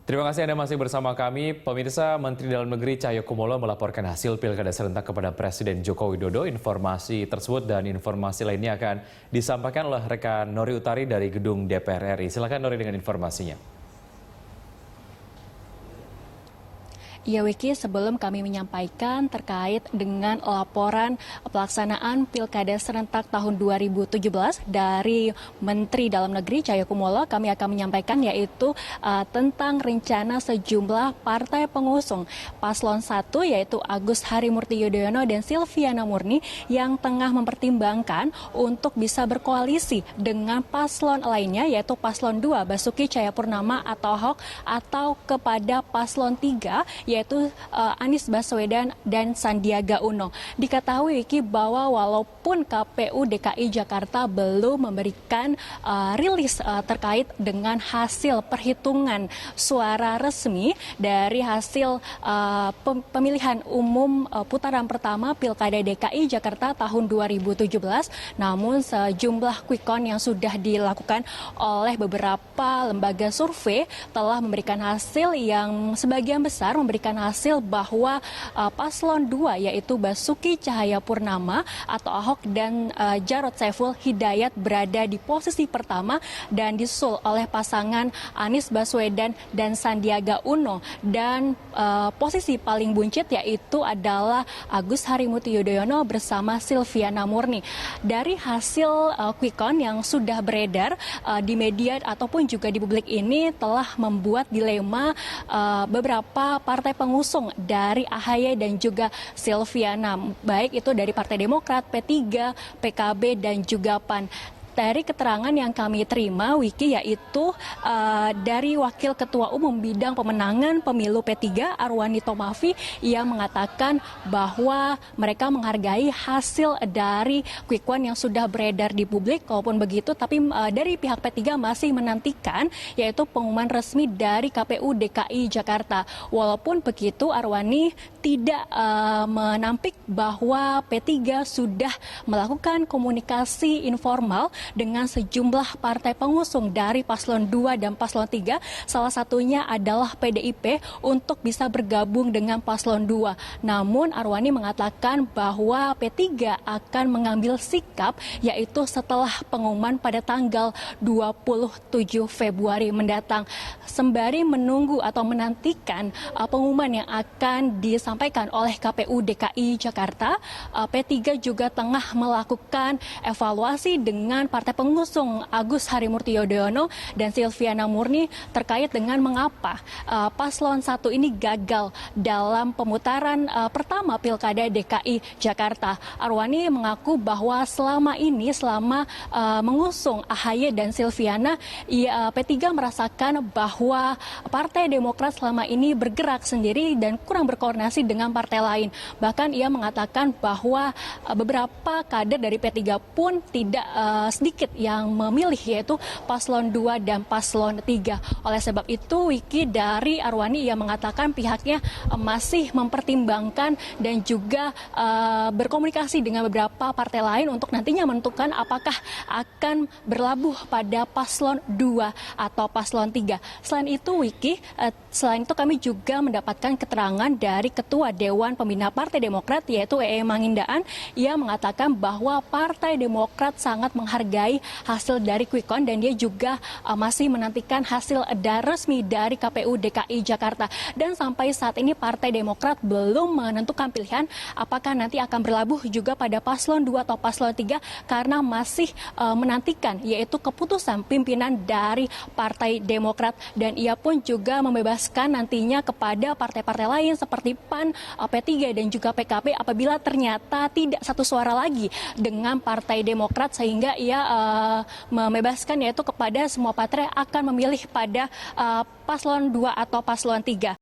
Terima kasih Anda masih bersama kami. Pemirsa, Menteri Dalam Negeri Cahyokumolo melaporkan hasil Pilkada serentak kepada Presiden Joko Widodo. Informasi tersebut dan informasi lainnya akan disampaikan oleh rekan Nori Utari dari Gedung DPR RI. Silakan Nori dengan informasinya. Ya Wiki, sebelum kami menyampaikan terkait dengan laporan pelaksanaan Pilkada serentak tahun 2017 dari Menteri Dalam Negeri Cahyokumolo, kami akan menyampaikan yaitu tentang rencana sejumlah partai pengusung Paslon 1 yaitu Agus Harimurti Yudhoyono dan Silviana Murni yang tengah mempertimbangkan untuk bisa berkoalisi dengan paslon lainnya yaitu Paslon 2 Basuki Cahayapurnama atau Ahok atau kepada Paslon 3 yaitu Anies Baswedan dan Sandiaga Uno. Diketahui Wiki bahwa walaupun KPU DKI Jakarta belum memberikan rilis terkait dengan hasil perhitungan suara resmi dari hasil pemilihan umum putaran pertama Pilkada DKI Jakarta tahun 2017, namun sejumlah quick count yang sudah dilakukan oleh beberapa lembaga survei telah memberikan hasil yang sebagian besar memberikan hasil bahwa Paslon 2 yaitu Basuki Cahayapurnama atau Ahok dan Jarod Saiful Hidayat berada di posisi pertama dan disusul oleh pasangan Anies Baswedan dan Sandiaga Uno, dan posisi paling buncit yaitu adalah Agus Harimurti Yudhoyono bersama Silviana Murni. Dari hasil quick count yang sudah beredar di media ataupun juga di publik ini telah membuat dilema beberapa partai pengusung dari AHY dan juga Silviana, baik itu dari Partai Demokrat, P3, PKB dan juga PAN. Dari keterangan yang kami terima, Wiki, yaitu dari Wakil Ketua Umum Bidang Pemenangan Pemilu P3, Arwani Tomafi, ia mengatakan bahwa mereka menghargai hasil dari quick count yang sudah beredar di publik. Walaupun begitu, tapi dari pihak P3 masih menantikan yaitu pengumuman resmi dari KPU DKI Jakarta. Walaupun begitu, Arwani tidak menampik bahwa P3 sudah melakukan komunikasi informal dengan sejumlah partai pengusung dari Paslon 2 dan Paslon 3, salah satunya adalah PDIP untuk bisa bergabung dengan Paslon 2. Namun Arwani mengatakan bahwa P3 akan mengambil sikap yaitu setelah pengumuman pada tanggal 27 Februari mendatang. Sembari menunggu atau menantikan pengumuman yang akan disampaikan oleh KPU DKI Jakarta, P3 juga tengah melakukan evaluasi dengan partai pengusung Agus Harimurti Yudhoyono dan Silviana Murni terkait dengan mengapa Paslon 1 ini gagal dalam pemutaran pertama Pilkada DKI Jakarta. Arwani mengaku bahwa selama mengusung AHY dan Silviana, P3 merasakan bahwa Partai Demokrat selama ini bergerak sendiri dan kurang berkoordinasi dengan partai lain. Bahkan ia mengatakan bahwa beberapa kader dari P3 pun tidak sedikit yang memilih yaitu Paslon 2 dan Paslon 3. Oleh sebab itu, Wiki, dari Arwani ia mengatakan pihaknya masih mempertimbangkan dan juga berkomunikasi dengan beberapa partai lain untuk nantinya menentukan apakah akan berlabuh pada Paslon 2 atau Paslon 3. Selain itu, Wiki, selain itu kami juga mendapatkan keterangan dari Ketua Dewan Pembina Partai Demokrat yaitu Mangindaan. Ia mengatakan bahwa Partai Demokrat sangat menghargai hasil dari quick count dan dia juga masih menantikan hasil resmi dari KPU DKI Jakarta. Dan sampai saat ini Partai Demokrat belum menentukan pilihan apakah nanti akan berlabuh juga pada Paslon 2 atau Paslon 3 karena masih menantikan yaitu keputusan pimpinan dari Partai Demokrat, dan ia pun juga membebaskan nantinya kepada partai-partai lain seperti PAN, P3 dan juga PKB apabila ternyata tidak satu suara lagi dengan Partai Demokrat, sehingga ia membebaskan yaitu kepada semua partai akan memilih pada Paslon 2 atau Paslon 3.